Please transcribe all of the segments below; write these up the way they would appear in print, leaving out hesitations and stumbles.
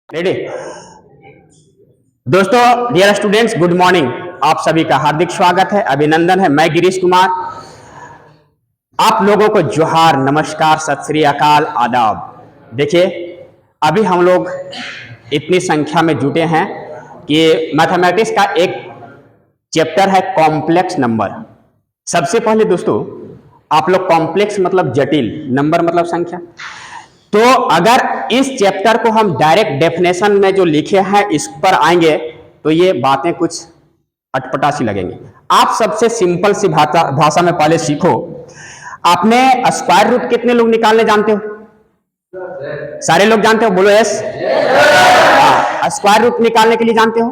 Ready दोस्तों, dear students, good morning. आप सभी का हार्दिक स्वागत है, अभिनंदन है। मैं गिरीश कुमार आप लोगों को जोहार, नमस्कार, सत श्री अकाल, आदाब। देखिए, अभी हम लोग इतनी संख्या में जुटे हैं कि मैथमेटिक्स का एक चैप्टर है कॉम्प्लेक्स नंबर। सबसे पहले दोस्तों, आप लोग कॉम्प्लेक्स मतलब जटिल, नंबर मतलब संख्या। तो अगर इस चैप्टर को हम डायरेक्ट डेफिनेशन में जो लिखे हैं इस पर आएंगे तो ये बातें कुछ अटपटा सी लगेंगी। आप सबसे सिंपल सी भाषा में पहले सीखो। आपने स्क्वायर रूट कितने लोग निकालने जानते हो? सारे लोग जानते हो? बोलो यस। स्क्वायर रूट निकालने के लिए जानते हो?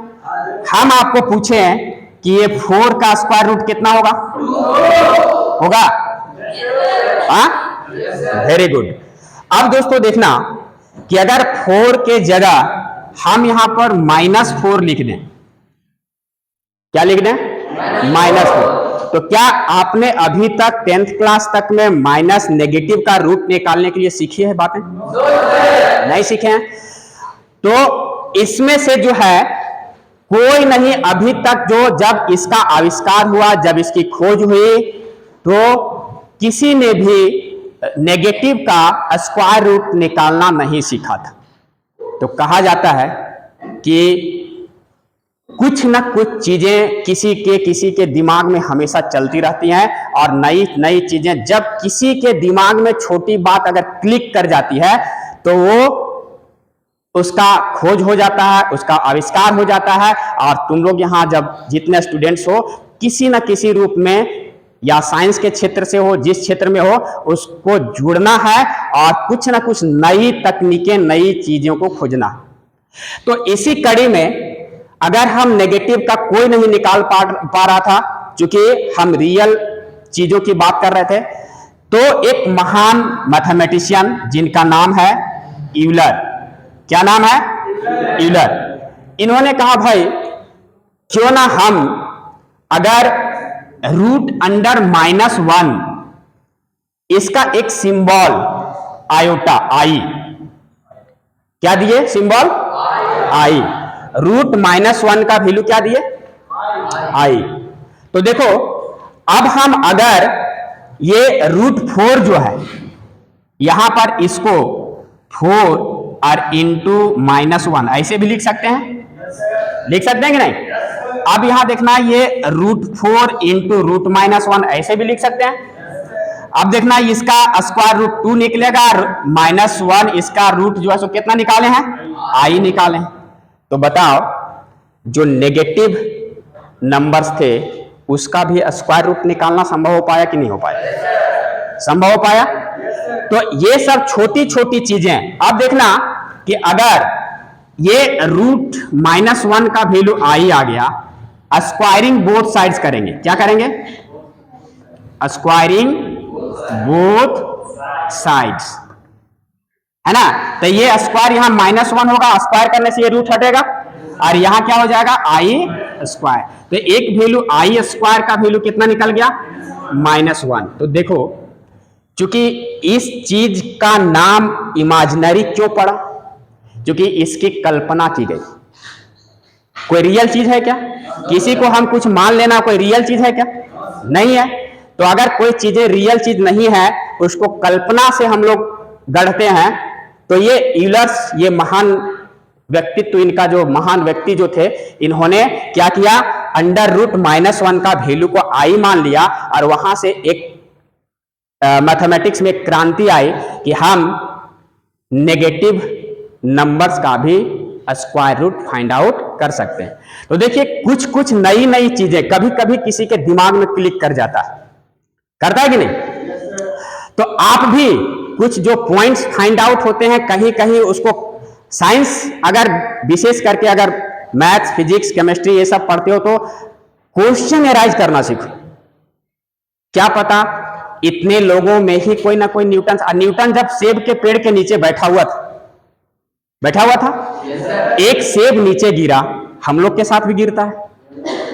हम आपको पूछे हैं कि ये 4 का स्क्वायर रूट कितना होगा? होगा? Very good. अब दोस्तों देखना कि अगर 4 के जगह हम यहां पर -4 लिख दें, क्या लिख दें? -4। तो क्या आपने अभी तक 10th क्लास तक में माइनस नेगेटिव का रूट निकालने के लिए सीखी है बातें? नहीं सीखे हैं। तो इसमें से जो है कोई नहीं अभी तक, जो जब इसका आविष्कार हुआ, जब इसकी खोज हुई, तो किसी ने भी नेगेटिव का स्क्वायर रूट निकालना नहीं सीखा था। तो कहा जाता है कि कुछ न कुछ चीजें किसी के दिमाग में हमेशा चलती रहती हैं, और नई नई चीजें जब किसी के दिमाग में छोटी बात अगर क्लिक कर जाती है तो वो उसका खोज हो जाता है, उसका आविष्कार हो जाता है। और तुम लोग यहाँ जब जितने स्टूडेंट्स हो, किसी न किसी रूप में, या साइंस के क्षेत्र से हो, जिस क्षेत्र में हो, उसको जुड़ना है और कुछ ना कुछ नई तकनीकें, नई चीजों को खोजना है। तो इसी कड़ी में अगर हम नेगेटिव का कोई नहीं निकाल पा रहा था, क्योंकि हम रियल चीजों की बात कर रहे थे, तो एक महान मैथमेटिशियन जिनका नाम है यूलर। क्या नाम है? यूलर। इन्होंने कहा भाई क्यों ना हम अगर रूट अंडर -1 इसका एक सिंबल आयोटा, आई, क्या दिए? सिंबल आई। रूट -1 का वैल्यू क्या दिए? आई। तो देखो, अब हम अगर ये √4 जो है, यहां पर इसको 4 और इंटू -1 ऐसे भी लिख सकते हैं, लिख सकते हैं कि नहीं? अब यहां देखना, ये √4 इंटू √-1 ऐसे भी लिख सकते हैं। अब देखना, इसका स्क्वायर रूट 2 निकलेगा, -1 इसका रूट जो है सो कितना निकाले हैं? आई निकाले हैं। तो बताओ, जो नेगेटिव नंबर्स थे उसका भी स्क्वायर रूट निकालना संभव हो पाया कि नहीं हो पाया? संभव हो पाया। तो ये सब छोटी छोटी चीजें। अब देखना कि अगर ये √-1 का वैल्यू आई आ गया, स्क्वायरिंग बोथ साइड्स करेंगे। क्या करेंगे? स्क्वायरिंग बोथ साइड्स, है ना? तो ये स्क्वायर यहां -1 होगा, स्क्वायर करने से ये रूट हटेगा, और यहां क्या हो जाएगा? आई स्क्वायर। तो एक वैल्यू आई स्क्वायर का वैल्यू कितना निकल गया? -1। तो देखो, क्योंकि इस चीज का नाम इमेजिनरी क्यों पड़ा? क्योंकि इसकी कल्पना की गई। कोई रियल चीज है क्या? किसी को हम कुछ मान लेना कोई रियल चीज है क्या? नहीं है। तो अगर कोई चीजें रियल चीज नहीं है, उसको कल्पना से हम लोग गढ़ते हैं। तो ये यूलर्स, ये महान व्यक्तित्व, इनका जो महान व्यक्ति जो थे, इन्होंने क्या किया? अंडर रूट -1 का वैल्यू को आई मान लिया, और वहां से एक मैथमेटिक्स में क्रांति आई कि हम नेगेटिव नंबर्स का भी स्क्वायर रूट फाइंड आउट कर सकते हैं। तो देखिए, कुछ कुछ नई नई चीजें कभी कभी किसी के दिमाग में क्लिक कर जाता है, करता है कि नहीं? तो आप भी कुछ जो पॉइंट्स फाइंड आउट होते हैं, कहीं कहीं उसको साइंस, अगर विशेष करके अगर मैथ्स, फिजिक्स, केमिस्ट्री ये सब पढ़ते हो, तो क्वेश्चन एराइज करना सीखो। क्या पता इतने लोगों में ही कोई ना कोई न्यूटन जब सेब के पेड़ के नीचे बैठा हुआ था, एक सेब नीचे गिरा, हम लोग के साथ भी गिरता है,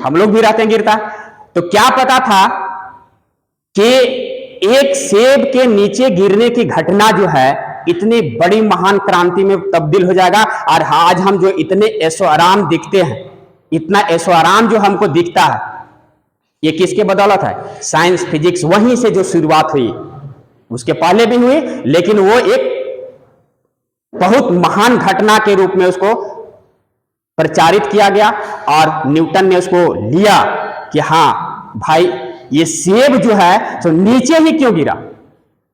हम लोग भी रहते हैं गिरता है। तो क्या पता था कि एक सेब के नीचे गिरने की घटना जो है इतनी बड़ी महान क्रांति में तब्दील हो जाएगा। और आज हम जो इतने ऐशो आराम दिखते हैं, इतना ऐशो आराम जो हमको दिखता है, ये किसके बदौलत है? साइंस फिजिक्स, वहीं से जो शुरुआत हुई, उसके पहले भी हुई, लेकिन वो एक बहुत महान घटना के रूप में उसको प्रचारित किया गया और न्यूटन ने उसको लिया कि हाँ भाई, ये सेब जो है तो नीचे ही क्यों गिरा,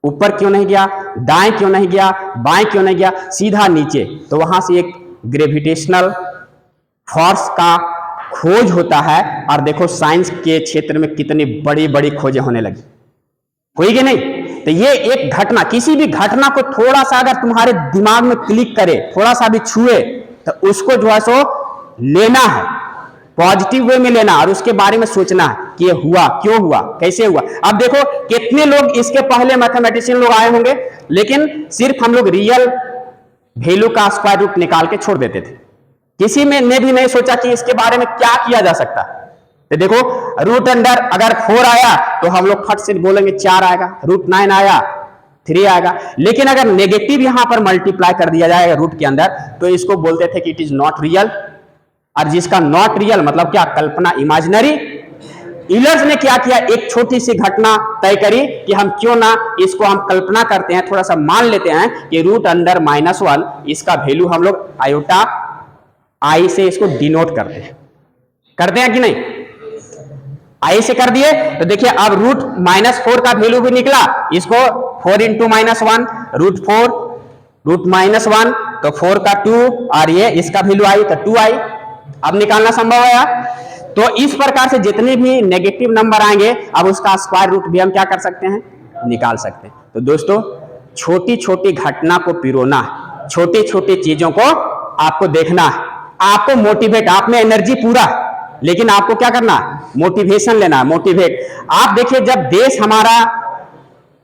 ऊपर क्यों नहीं गया, दाएं क्यों नहीं गया, बाएं क्यों नहीं गया, सीधा नीचे। तो वहां से एक ग्रेविटेशनल फोर्स का खोज होता है। और देखो साइंस के क्षेत्र में कितनी बड़ी बड़ी खोजें होने लगी, हुई कि नहीं? तो ये एक घटना, किसी भी घटना को थोड़ा सा अगर तुम्हारे दिमाग में क्लिक करे, थोड़ा सा भी छुए, तो उसको जो है सो लेना है, पॉजिटिव वे में लेना और उसके बारे में सोचना है कि ये हुआ, क्यों हुआ, कैसे हुआ। अब देखो कितने लोग इसके पहले मैथमेटिशियन लोग आए होंगे, लेकिन सिर्फ हम लोग रियल वैल्यू का स्क्वायर रूट निकाल के छोड़ देते थे। किसी में ने भी नहीं सोचा कि इसके बारे में क्या किया जा सकता है। तो देखो रूट अंडर अगर 4 आया तो हम लोग फट से बोलेंगे 4 आएगा, रूट 9 आया 3 आएगा। लेकिन अगर नेगेटिव यहां पर मल्टीप्लाई कर दिया जाएगा रूट के अंदर, तो इसको बोलते थे कि इट इज नॉट रियल। और जिसका नॉट रियल मतलब क्या? कल्पना, इमेजिनरी। यूलर्स ने क्या किया, एक छोटी सी घटना तय करी कि हम क्यों ना इसको हम कल्पना करते हैं, थोड़ा सा मान लेते हैं कि रूट अंडर -1 इसका वैल्यू हम लोग आयोटा आई से इसको डिनोट करते हैं कि नहीं? आई से कर दिए तो देखिए अब रूट -4 का वैल्यू भी निकला, इसको 4 इंटू -1 रूट 4 रूट -1 तो 4 का 2 और ये इसका वैल्यू आई तो 2 आई। अब निकालना संभव है। तो इस प्रकार से जितने भी नेगेटिव नंबर आएंगे अब उसका स्क्वायर रूट भी हम क्या कर सकते हैं? निकाल सकते हैं। तो दोस्तों छोटी छोटी घटना को पिरोना, छोटी छोटी चीजों को आपको देखना है, आपको मोटिवेट, आप में एनर्जी पूरा, लेकिन आपको क्या करना? मोटिवेशन लेना, मोटिवेट। आप देखिए जब देश हमारा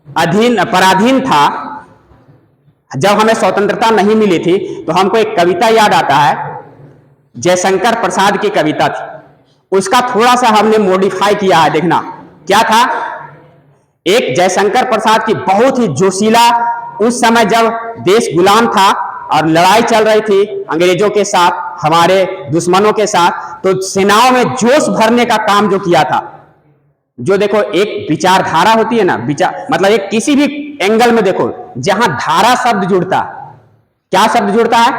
पराधीन था, जब हमें स्वतंत्रता नहीं मिली थी, तो हमको एक कविता याद आता है, जयशंकर प्रसाद की कविता थी। उसका थोड़ा सा हमने मॉडिफाई किया है, देखना क्या था। एक जयशंकर प्रसाद की बहुत ही जोशीला, उस समय जब देश गुलाम था और लड़ाई चल रही थी अंग्रेजों के साथ, हमारे दुश्मनों के साथ, तो सेनाओं में जोश भरने का काम जो किया था, जो देखो एक विचारधारा होती है ना, विचार मतलब एक किसी भी एंगल में देखो जहां धारा शब्द जुड़ता, क्या शब्द जुड़ता है?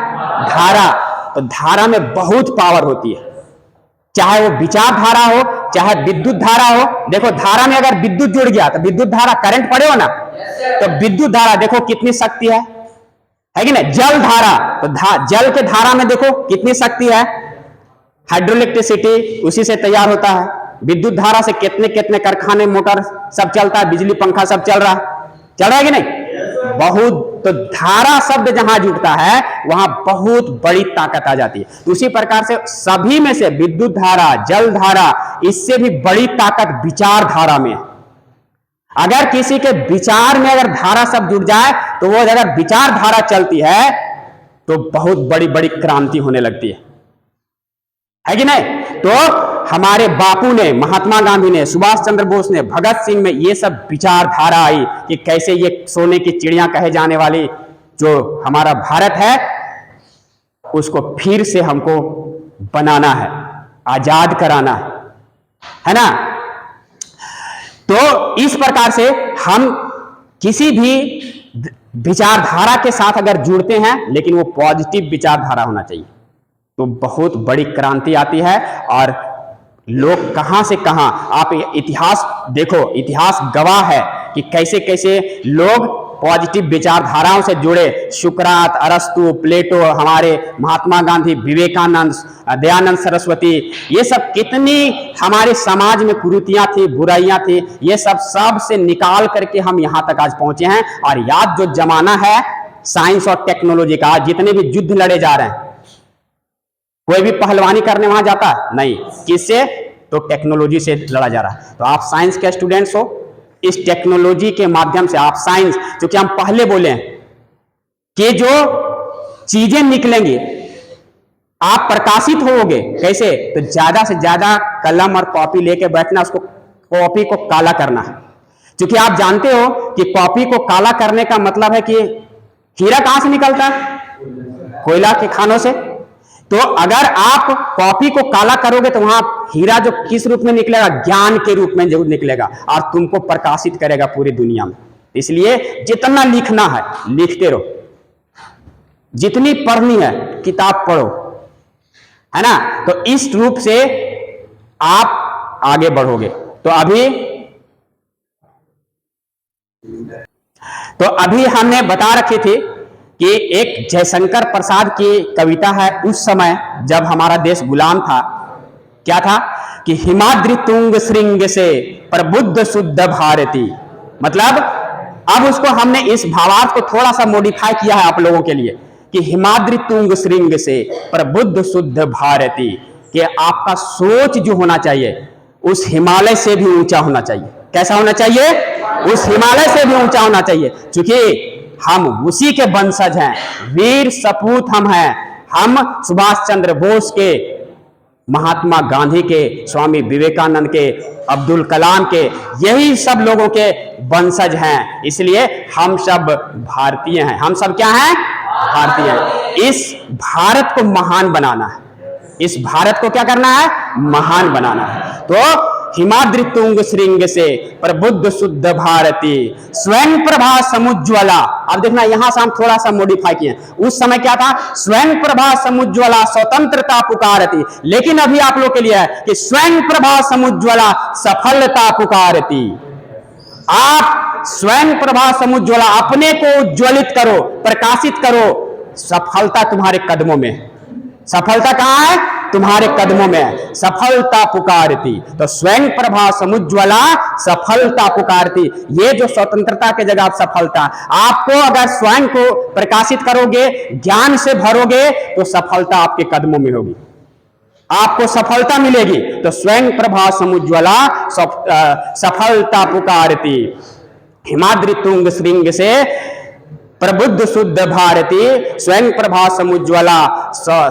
धारा। तो धारा में बहुत पावर होती है, चाहे वो विचारधारा हो, चाहे विद्युत धारा हो। देखो धारा में अगर विद्युत जुड़ गया तो विद्युत धारा, करंट पड़े हो ना, तो विद्युत धारा देखो कितनी शक्ति है कि नहीं? जल धारा, तो जल के धारा में देखो कितनी शक्ति है, हाइड्रोइलेक्ट्रिसिटी उसी से तैयार होता है। विद्युत धारा से कितने कितने कारखाने, मोटर सब चलता है, बिजली पंखा सब चल रहा है कि नहीं? बहुत। तो धारा शब्द जहां जुड़ता है वहां बहुत बड़ी ताकत आ जाती है। तो उसी प्रकार से सभी में से विद्युत धारा, जल धारा, इससे भी बड़ी ताकत विचार धारा में। अगर किसी के विचार में अगर धारा शब्द जुड़ जाए तो वो अगर विचार धारा चलती है तो बहुत बड़ी बड़ी क्रांति होने लगती है कि नहीं? तो हमारे बापू ने, महात्मा गांधी ने, सुभाष चंद्र बोस ने, भगत सिंह में ये सब विचारधारा आई कि कैसे ये सोने की चिड़िया कहे जाने वाली जो हमारा भारत है उसको फिर से हमको बनाना है, आजाद कराना है ना? तो इस प्रकार से हम किसी भी विचारधारा के साथ अगर जुड़ते हैं, लेकिन वो पॉजिटिव विचारधारा होना चाहिए, तो बहुत बड़ी क्रांति आती है। और लोग कहां से कहां, आप इतिहास देखो, इतिहास गवाह है कि कैसे कैसे लोग पॉजिटिव विचारधाराओं से जुड़े। सुकरात, अरस्तु, प्लेटो, हमारे महात्मा गांधी, विवेकानंद, दयानंद सरस्वती, ये सब कितनी हमारे समाज में कुरीतियां थी, बुराइयां थी, ये सब से निकाल करके हम यहां तक आज पहुंचे हैं। और याद जो जमाना है साइंस और टेक्नोलॉजी का, जितने भी युद्ध लड़े जा रहे हैं, कोई भी पहलवानी करने वहां जाता है नहीं, किससे? तो टेक्नोलॉजी से लड़ा जा रहा है। तो आप साइंस के स्टूडेंट्स हो, इस टेक्नोलॉजी के माध्यम से आप साइंस, क्योंकि हम पहले बोले हैं कि जो चीजें निकलेंगी आप प्रकाशित होोगे कैसे? तो ज्यादा से ज्यादा कलम और कॉपी लेके बैठना, उसको कॉपी को काला करना है। क्योंकि आप जानते हो कि कॉपी को काला करने का मतलब है कि हीरा कहां से निकलता है? कोयला के खानों से। तो अगर आप कॉफी को काला करोगे तो वहां हीरा जो किस रूप में निकलेगा? ज्ञान के रूप में जरूर निकलेगा और तुमको प्रकाशित करेगा पूरी दुनिया में। इसलिए जितना लिखना है लिखते रहो, जितनी पढ़नी है किताब पढ़ो, है ना। तो इस रूप से आप आगे बढ़ोगे। तो अभी हमने बता रखी थी कि एक जयशंकर प्रसाद की कविता है, उस समय जब हमारा देश गुलाम था। क्या था कि हिमाद्रि तुंग श्रृंग से प्रबुद्ध शुद्ध भारती। मतलब अब उसको हमने इस भावार्थ को थोड़ा सा मॉडिफाई किया है आप लोगों के लिए कि हिमाद्रि तुंग श्रृंग से प्रबुद्ध शुद्ध भारती, कि आपका सोच जो होना चाहिए उस हिमालय से भी ऊंचा होना चाहिए। कैसा होना चाहिए? उस हिमालय से भी ऊंचा होना चाहिए, क्योंकि हम उसी के वंशज हैं, वीर सपूत हम हैं। हम सुभाष चंद्र बोस के, महात्मा गांधी के, स्वामी विवेकानंद के, अब्दुल कलाम के, यही सब लोगों के वंशज हैं। इसलिए हम सब भारतीय हैं। हम सब क्या हैं? भारतीय हैं। इस भारत को महान बनाना है, इस भारत को क्या करना है? महान बनाना है। तो हिमाद्रि तुंग श्रृंग से प्रबुद्ध शुद्ध भारती, स्वयं प्रभा समुज्ज्वला। अब देखना यहां से हम थोड़ा सा मॉडिफाई किए। उस समय क्या था? स्वयं प्रभा समुज्ज्वला स्वतंत्रता पुकारती। लेकिन अभी आप लोग के लिए है कि स्वयं प्रभा समुज्ज्वला सफलता पुकारती। आप स्वयं प्रभा समुज्ज्वला, अपने को उज्ज्वलित करो, प्रकाशित करो। सफलता तुम्हारे कदमों में है। सफलता कहां है? तुम्हारे कदमों में है। सफलता पुकारती। तो स्वयं प्रभा समुज्ज्वला सफलता पुकारती। ये जो स्वतंत्रता के जगह सफलता, आपको अगर स्वयं को प्रकाशित करोगे, ज्ञान से भरोगे, तो सफलता आपके कदमों में होगी, आपको सफलता मिलेगी। तो स्वयं प्रभा समुज्ज्वला सफलता पुकारती, हिमाद्रि तुंग श्रृंग से प्रबुद्ध शुद्ध भारती, स्वयं प्रभा समुज्ज्वला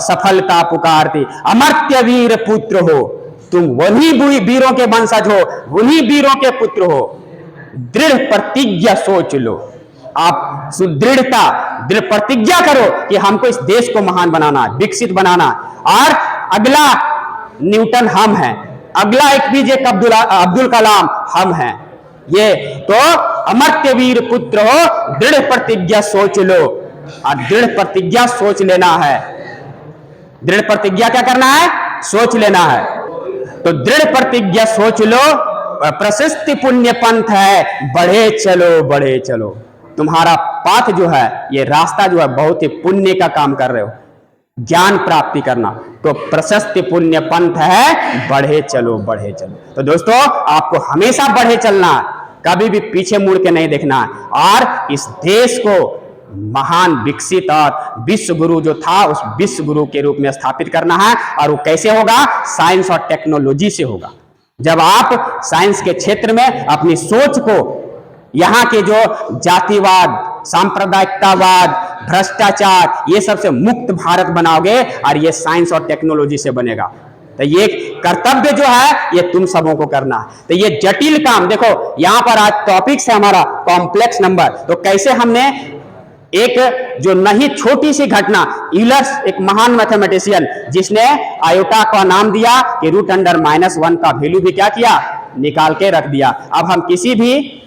सफलता पुकारती। अमर्त्य वीर पुत्र हो तुम, वही वीरों के वंशज हो, वही वीरों के पुत्र हो। दृढ़ प्रतिज्ञा सोच लो। आप सुदृढ़ता, दृढ़ प्रतिज्ञा करो कि हमको इस देश को महान बनाना, विकसित बनाना। और अगला न्यूटन हम हैं, अगला एपीजे अब्दुल कलाम हम हैं। ये तो अमर्त्य वीर पुत्र हो, दृढ़ प्रतिज्ञा सोच लो। और दृढ़ प्रतिज्ञा सोच लेना है। दृढ़ प्रतिज्ञा क्या करना है? सोच लेना है। तो दृढ़ प्रतिज्ञा सोच लो, प्रशस्ति पुण्य पंथ है, बढ़े चलो बढ़े चलो। तुम्हारा पाथ जो है, ये रास्ता जो है, बहुत ही पुण्य का काम कर रहे हो, ज्ञान प्राप्ति करना। तो प्रशस्ति पुण्य पंथ है, बढ़े चलो बढ़े चलो। तो दोस्तों आपको हमेशा बढ़े चलना, कभी भी पीछे मुड़ के नहीं देखना। और इस देश को महान विकसित और विश्व गुरु जो था उस विश्व गुरु के रूप में स्थापित करना है। और वो कैसे होगा? साइंस और टेक्नोलॉजी से होगा। जब आप साइंस के क्षेत्र में अपनी सोच को यहाँ के जो जातिवाद, सांप्रदायिकतावाद, भ्रष्टाचार, ये सबसे मुक्त भारत बनाओगे, और ये साइंस और टेक्नोलॉजी से बनेगा। तो ये कर्तव्य जो है ये तुम सबों को करना है। तो ये जटिल काम, देखो यहां पर आज टॉपिक है हमारा कॉम्प्लेक्स नंबर। तो कैसे हमने एक जो नहीं छोटी सी घटना, यूलर्स एक महान मैथमेटिशियन जिसने आयोटा का नाम दिया कि √(-1) का वैल्यू भी क्या किया? निकाल के रख दिया। अब हम किसी भी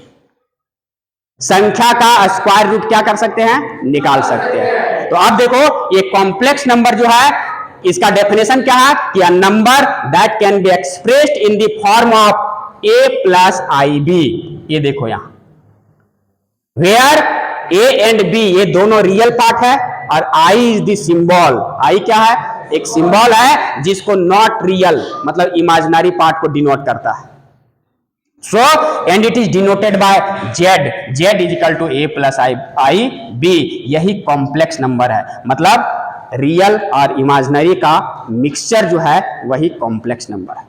संख्या का स्क्वायर रूट क्या कर सकते हैं? निकाल सकते हैं। तो अब देखो ये कॉम्प्लेक्स नंबर जो है, इसका डेफिनेशन क्या है कि a number that can be expressed in the form of a + ib। ये देखो यहां वेयर a एंड b ये दोनों रियल पार्ट है, और i is the symbol. i क्या है? एक सिंबल है जिसको नॉट रियल मतलब इमेजिनरी पार्ट को डिनोट करता है। So and it is denoted by z is equal to a + ib। यही कॉम्प्लेक्स नंबर है, मतलब रियल और इमेजिनरी का मिक्सचर जो है वही कॉम्प्लेक्स नंबर है।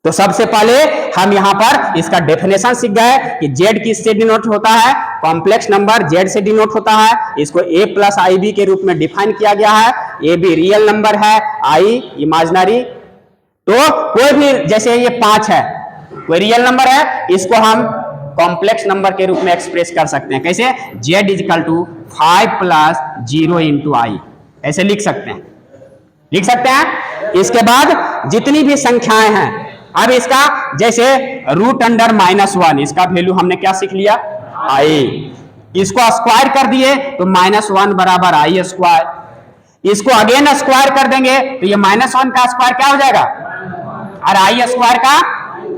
तो सबसे पहले हम यहां पर इसका डेफिनेशन सीख गए कि z किससे डिनोट होता है? कॉम्प्लेक्स नंबर z से डिनोट होता है। इसको a + ib के रूप में डिफाइन किया गया है। a भी रियल नंबर है, i इमेजिनरी। तो कोई भी, जैसे ये 5 है, कोई रियल नंबर है, इसको हम कॉम्प्लेक्स नंबर के रूप में एक्सप्रेस कर सकते हैं। कैसे? z = 5 प्लस 0 इंटू आई, ऐसे लिख सकते हैं, लिख सकते हैं। इसके बाद जितनी भी संख्याएं हैं, अब इसका जैसे रूट अंडर -1, इसका वैल्यू हमने क्या सीख लिया, आई। इसको स्क्वायर कर दिए तो -1 बराबर आई स्क्वायर, इसको अगेन स्क्वायर कर देंगे तो ये -1 का स्क्वायर क्या हो जाएगा, और आई स्क्वायर का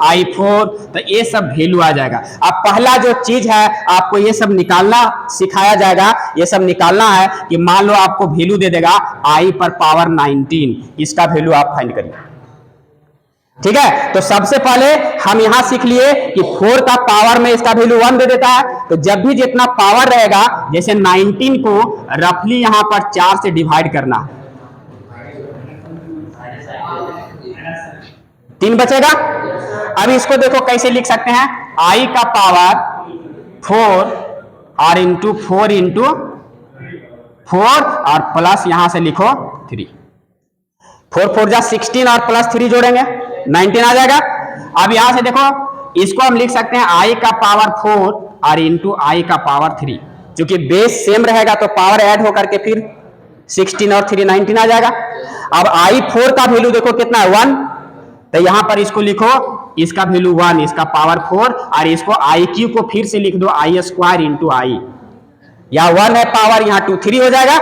i4, तो ये सब वैल्यू आ जाएगा। अब पहला जो चीज है आपको ये सब निकालना सिखाया जाएगा, ये सब निकालना है कि मान लो आपको वैल्यू दे देगा i पर पावर 19, इसका वैल्यू आप फाइंड करिए, ठीक है। तो सबसे पहले हम यहां सीख लिए कि 4 का पावर में इसका वैल्यू 1 दे देता है, तो जब भी जितना पावर रहेगा, जैसे 19 को रफली यहां पर 4 से डिवाइड करना, 3 बचेगा। अब इसको देखो कैसे लिख सकते हैं, i का पावर 4 और इंटू 4 इंटू 4 और प्लस यहां से लिखो 3, 4 4 जा 16 और प्लस 3 जोड़ेंगे 19 आ जाएगा। अब यहां से देखो इसको हम लिख सकते हैं i का पावर 4 और इंटू i का पावर 3, क्योंकि बेस सेम रहेगा तो पावर ऐड होकर के फिर 16 और 3 19 आ जाएगा। अब i4 का वैल्यू देखो कितना है, 1, तो यहां पर इसको लिखो, इसका वैल्यू 1, इसका पावर 4, और इसको iq को फिर से लिख दो आई स्क्वायर इंटू आई, या 1 है पावर, यहां 2 3 हो जाएगा,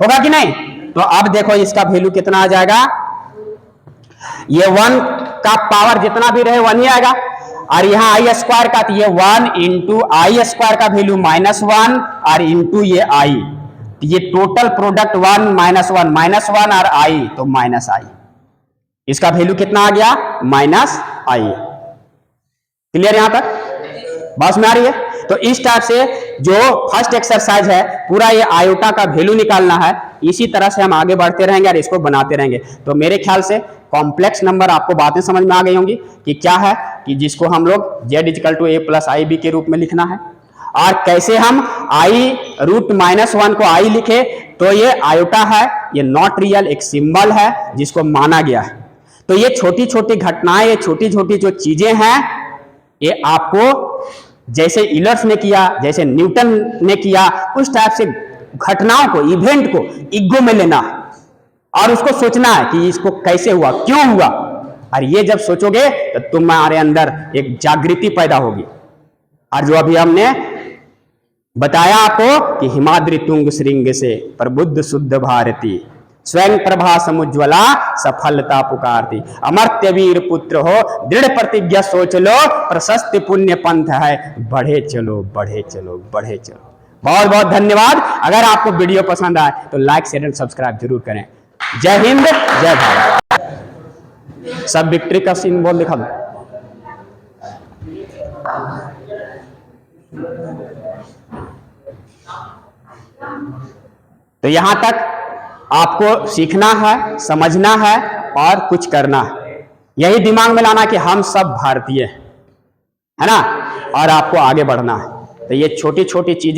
होगा कि नहीं। तो अब देखो इसका वैल्यू कितना आ जाएगा, ये 1 का पावर जितना भी रहे 1 ही आएगा, और यहाँ आई स्क्वायर का, तो ये 1 इंटू आई स्क्वायर का वैल्यू -1 और इंटू ये आई, तो ये टोटल प्रोडक्ट 1 -1 और आई, तो -i, इसका वैल्यू कितना आ गया, -i। क्लियर यहां तक, बस में आ रही है। तो इस टाइप से जो फर्स्ट एक्सरसाइज है पूरा ये आयोटा का वैल्यू निकालना है, इसी तरह से हम आगे बढ़ते रहेंगे और इसको बनाते रहेंगे। तो मेरे ख्याल से कॉम्प्लेक्स नंबर आपको बातें समझ में आ गई होंगी कि क्या है, कि जिसको हम लोग z = a + ib के रूप में लिखना है, और कैसे हम i √-1 को i लिखे, तो ये आयोटा है, ये नॉट रियल, एक सिंबल है जिसको माना गया है। तो ये छोटी छोटी घटनाएं, ये छोटी छोटी जो चीजें हैं, ये आपको जैसे इलर्स ने किया, जैसे न्यूटन ने किया, उस टाइप से घटनाओं को, इवेंट को ईगो में लेना है और उसको सोचना है कि इसको कैसे हुआ, क्यों हुआ, और ये जब सोचोगे तो तुम्हारे अंदर एक जागृति पैदा होगी। और जो अभी हमने बताया आपको कि हिमाद्रि तुंग श्रृंग से प्रबुद्ध शुद्ध भारती, स्वयं प्रभा समुज्वला सफलता पुकारती, अमर्त्य वीर पुत्र हो, दृढ़ प्रतिज्ञा सोच लो, प्रशस्त पुण्य पंथ है, बढ़े चलो बढ़े चलो बढ़े चलो। बहुत बहुत धन्यवाद। अगर आपको वीडियो पसंद आए तो लाइक शेयर एंड सब्सक्राइब जरूर करें। जय हिंद, जय भारत। सब विक्ट्री का सिंबल दिखा दो। तो यहां तक आपको सीखना है, समझना है और कुछ करना है। यही दिमाग में लाना कि हम सब भारतीय हैं, है ना, और आपको आगे बढ़ना है। तो ये छोटी छोटी चीजें